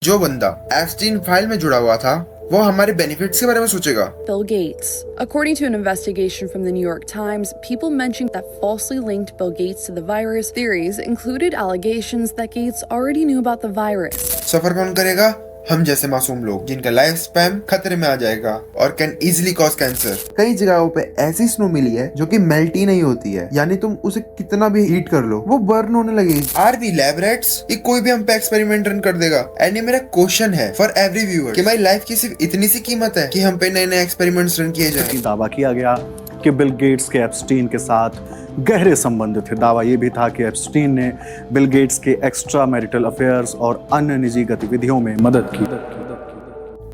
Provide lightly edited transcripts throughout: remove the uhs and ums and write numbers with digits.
जो बंदा Epstein file में जुड़ा हुआ था वो हमारे बेनिफिट्स के बारे में सोचेगा। Bill Gates. According to an investigation from the New York Times, people mentioned that falsely linked Bill Gates to the virus theories included allegations that Gates already knew about the virus. सफर कौन करेगा? हम जैसे मासूम लोग जिनका life span खतरे में आ जाएगा और कैन इजीली कॉज कैंसर। कई जगहों पे ऐसी स्नो मिली है जो कि मेल्ट ही नहीं होती है, यानी तुम उसे कितना भी हीट कर लो वो बर्न होने लगेगी। Are we lab rats? ये कोई भी हम पे एक्सपेरिमेंट रन कर देगा। एंड ये मेरा क्वेश्चन है फॉर एवरी व्यूअर कि हमारी लाइफ की सिर्फ इतनी सी कीमत है कि हम पे नए नए एक्सपेरिमेंट्स रन किए जाए। दावा किया गया कि बिल गेट्स के एप्स्टीन के साथ गहरे संबंध थे। दावा यह भी था कि एप्स्टीन ने बिल गेट्स के एक्स्ट्रा मैरिटल अफेयर्स और अन्य निजी गतिविधियों में मदद की।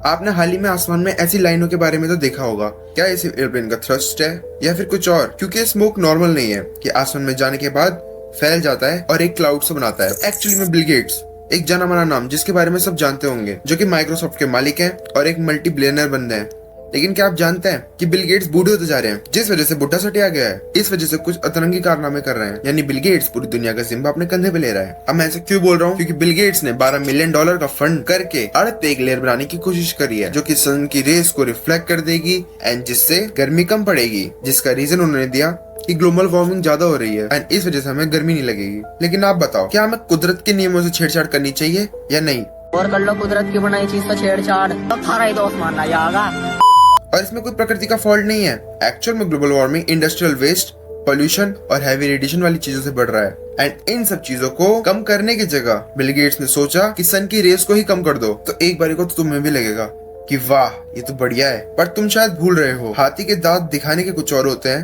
आपने हाल ही में आसमान में ऐसी लाइनों के बारे में तो देखा होगा। क्या ये सिर्फ एयरप्लेन का थ्रस्ट है या फिर कुछ और? क्योंकि स्मोक नॉर्मल नहीं है कि आसमान में जाने के बाद फैल जाता है और एक क्लाउड से बनाता है। एक्चुअली में बिल गेट्स एक जाना माना नाम जिसके बारे में सब जानते होंगे, जो कि माइक्रोसॉफ्ट के मालिक हैं और एक मल्टी बिलियनर बंदे हैं। लेकिन क्या आप जानते हैं कि बिल गेट्स बूढ़े होते जा रहे हैं, जिस वजह से बुढ़ा सटिया गया है। इस वजह से कुछ अतरंगी कारनामे कर रहे हैं, यानी बिल गेट्स पूरी दुनिया का जिम्मा अपने कंधे पे ले रहा है। अब मैं ऐसा क्यों बोल रहा हूँ? क्योंकि बिल गेट्स ने $12 मिलियन का फंड करके अर्थ पे एक लेयर बनाने की कोशिश करी है जो कि सन की रेस को रिफ्लेक्ट कर देगी एंड जिससे गर्मी कम पड़ेगी, जिसका रीजन उन्होंने दिया कि ग्लोबल वार्मिंग ज्यादा हो रही है एंड इस वजह से हमें गर्मी नहीं लगेगी। लेकिन आप बताओ, क्या हमें कुदरत के नियमों से छेड़छाड़ करनी चाहिए या नहीं? और कर लो कुदरत की बनाई चीज से छेड़छाड़ तो थारा ही दोस्त मानना जाएगा। और इसमें कोई प्रकृति का फॉल्ट नहीं है। एक्चुअल में global warming industrial waste, pollution और हैवी रेडिएशन वाली चीजों से बढ़ रहा है। एंड इन सब चीजों को कम करने की जगह बिल गेट्स ने सोचा कि सन की रेस को ही कम कर दो। तो एक बारी को तो तुम्हें भी लगेगा कि वाह ये तो बढ़िया है, पर तुम शायद भूल रहे हो हाथी के दांत दिखाने के कुछ और होते हैं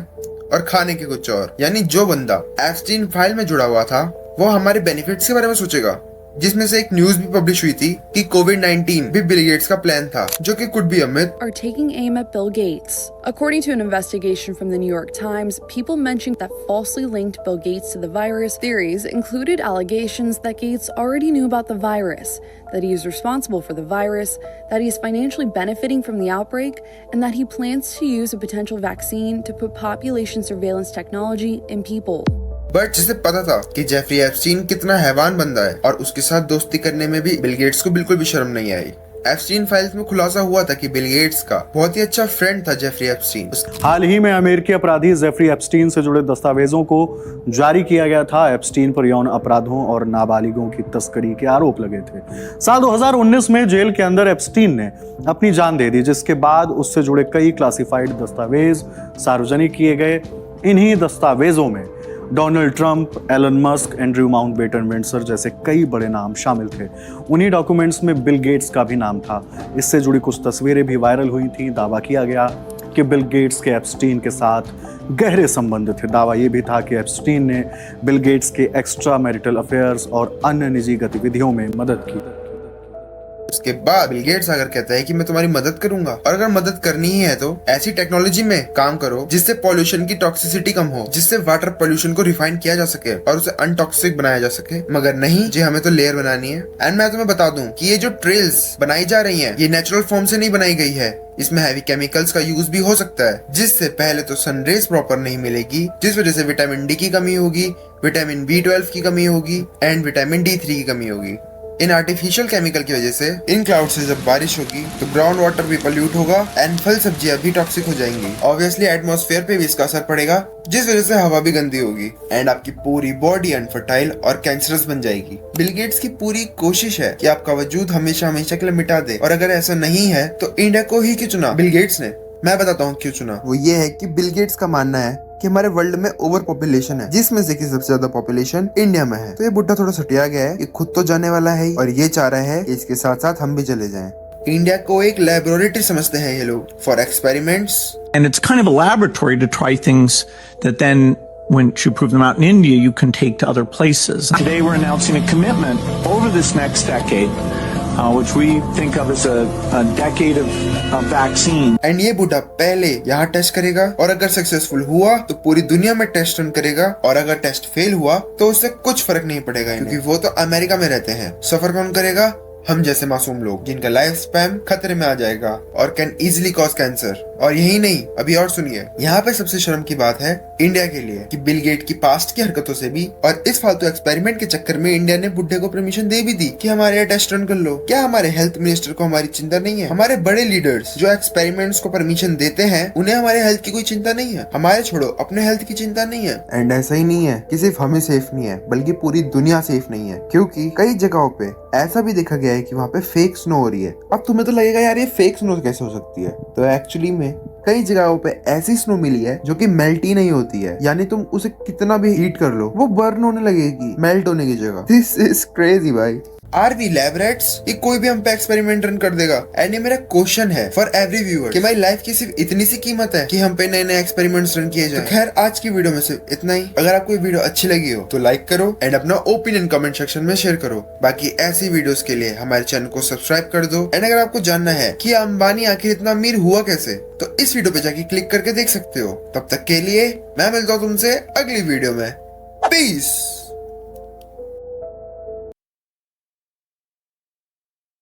और खाने के कुछ और। यानी जो बंदा एप्स्टीन फाइल में जुड़ा हुआ था वो हमारे बेनिफिट्स के बारे में सोचेगा, जिसमें से एक न्यूज भी पब्लिश हुई थी कि कोविड-19 भी बिल गेट्स का प्लान था, जो कि could be a myth. Are taking aim at Bill Gates. According to an investigation from the New York Times, people mentioned that falsely linked Bill Gates to the virus theories included allegations that Gates already knew about the virus, that he is responsible for the virus, that he is financially benefiting from the outbreak, and that he plans to use a potential vaccine to put population surveillance technology in people. But जिसे पता था कि Jeffrey Epstein कितना हैवान बंदा है और उसके साथ दोस्ती करने में भी बिल गेट्स को बिल्कुल भी शर्म नहीं आई। एप्स्टीन फाइल्स में खुलासा हुआ था कि बिल गेट्स का बहुत ही अच्छा फ्रेंड था जेफरी एप्स्टीन। हाल ही में अमेरिकी अपराधी जेफरी एप्स्टीन से जुड़े दस्तावेजों को जारी किया गया था। एप्स्टीन पर यौन अपराधों और नाबालिगों की तस्करी के आरोप लगे थे। साल 2019 में जेल के अंदर एप्स्टीन ने अपनी जान दे दी, जिसके बाद उससे जुड़े कई क्लासिफाइड दस्तावेज सार्वजनिक किए गए। इन्हीं दस्तावेजों में Donald Trump, Elon Musk, Andrew Mountbatten Windsor जैसे कई बड़े नाम शामिल थे। उन्हीं डॉक्यूमेंट्स में बिल गेट्स का भी नाम था। इससे जुड़ी कुछ तस्वीरें भी वायरल हुई थीं। दावा किया गया कि बिल गेट्स के एप्स्टीन के साथ गहरे संबंध थे। दावा यह भी था कि एप्स्टीन ने बिल गेट्स के एक्स्ट्रा मैरिटल अफेयर्स और अन्य निजी गतिविधियों में मदद की। उसके बाद बिल गेट्स अगर कहता है कि मैं तुम्हारी मदद करूंगा, और अगर मदद करनी ही है तो ऐसी टेक्नोलॉजी में काम करो जिससे पॉल्यूशन की टॉक्सिसिटी कम हो, जिससे वाटर पॉल्यूशन को रिफाइन किया जा सके और उसे अनटॉक्सिक बनाया जा सके। मगर नहीं जी, हमें तो लेयर बनानी है। एंड मैं तुम्हें बता दूं कि ये जो ट्रेल्स बनाई जा रही हैं, ये नेचुरल फॉर्म से नहीं बनाई गई है। इसमें हैवी केमिकल्स का यूज भी हो सकता है, जिससे पहले तो सनरेज प्रॉपर नहीं मिलेगी, जिस वजह से विटामिन डी की कमी होगी, विटामिन B12 की कमी होगी एंड विटामिन D3 की कमी होगी। इन आर्टिफिशियल केमिकल की वजह से इन क्लाउड से जब बारिश होगी तो ग्राउंड वाटर भी पॉल्यूट होगा एंड फल सब्जियां भी टॉक्सिक हो जाएंगी। ऑब्वियसली एटमॉस्फेयर पे भी इसका असर पड़ेगा, जिस वजह से हवा भी गंदी होगी एंड आपकी पूरी बॉडी अनफर्टाइल और कैंसरस बन जाएगी। बिल गेट्स की पूरी कोशिश है कि आपका वजूद हमेशा हमेशा के लिए मिटा दे, और अगर ऐसा नहीं है तो इंडिया को ही क्यों चुना बिल गेट्स ने? मैं बताता हूँ क्यों चुना। वो ये है कि बिल गेट्स का मानना है कि हमारे वर्ल्ड में ओवर पॉपुलेशन है, जिसमें से कि सबसे ज्यादा पॉपुलेशन इंडिया में है। तो ये बुढ़ा थोड़ा सटिया गया है, ये खुद तो जाने वाला है और ये चाह रहा है कि इसके साथ साथ हम भी चले जाएं। इंडिया को एक लैबोरेटरी समझते हैं ये लोग for experiments. And it's kind of a laboratory to try things that then, once you prove them out in India, you can take to other places. Today we're announcing a commitment over this next decade, which we think of as a decade of vaccine. And ये बूढ़ा पहले यहाँ test करेगा और अगर successful हुआ तो पूरी दुनिया में टेस्ट रन करेगा, और अगर टेस्ट फेल हुआ तो उससे कुछ फर्क नहीं पड़ेगा, क्योंकि वो तो अमेरिका में रहते हैं। सफर कौन करेगा? हम जैसे मासूम लोग जिनका लाइफ स्पैन खतरे में आ जाएगा और कैन इजिली कॉज कैंसर। और यही नहीं, अभी और सुनिए, यहाँ पे सबसे शर्म की बात है इंडिया के लिए कि बिल गेट की पास्ट की हरकतों से भी और इस फालतू एक्सपेरिमेंट के चक्कर में इंडिया ने बुड्ढे को परमिशन दे भी दी कि हमारे यहाँ टेस्ट रन कर लो। क्या हमारे हेल्थ मिनिस्टर को हमारी चिंता नहीं है? हमारे बड़े लीडर्स जो एक्सपेरिमेंट्स को परमिशन देते हैं उन्हें हमारे हेल्थ की कोई चिंता नहीं है? हमारे छोड़ो, अपने हेल्थ की चिंता नहीं है। एंड ऐसा ही नहीं है कि सिर्फ हमें सेफ नहीं है बल्कि पूरी दुनिया सेफ नहीं है, क्योंकि कई जगहों पे ऐसा भी देखा गया है कि वहाँ पे फेक स्नो हो रही है। अब तुम्हें तो लगेगा यार ये फेक स्नो कैसे हो सकती है, तो एक्चुअली में कई जगहों पे ऐसी स्नो मिली है जो कि मेल्ट ही नहीं होती है, यानी तुम उसे कितना भी हीट कर लो वो बर्न होने लगेगी मेल्ट होने की जगह। दिस इज क्रेजी भाई। Are we lab rats? ये कोई भी हम पे एक्सपेरिमेंट रन कर देगा। एंड ये मेरा क्वेश्चन है फॉर एवरी व्यूअर कि हमारी लाइफ की सिर्फ इतनी सी कीमत है कि हम पे नए नए एक्सपेरिमेंट्स रन किए जाए। तो खैर आज की वीडियो में सिर्फ इतना ही। अगर आपको ये वीडियो अच्छी लगी हो तो लाइक करो एंड अपना ओपिनियन कमेंट सेक्शन में शेयर करो। बाकी ऐसी वीडियोस के लिए हमारे चैनल को सब्सक्राइब कर दो। एंड अगर आपको जानना है कि अंबानी आखिर इतना अमीर हुआ कैसे, तो इस वीडियो पे जाके क्लिक करके देख सकते हो। तब तक के लिए मैं मिलता हूँ तुमसे अगली वीडियो में। पीस।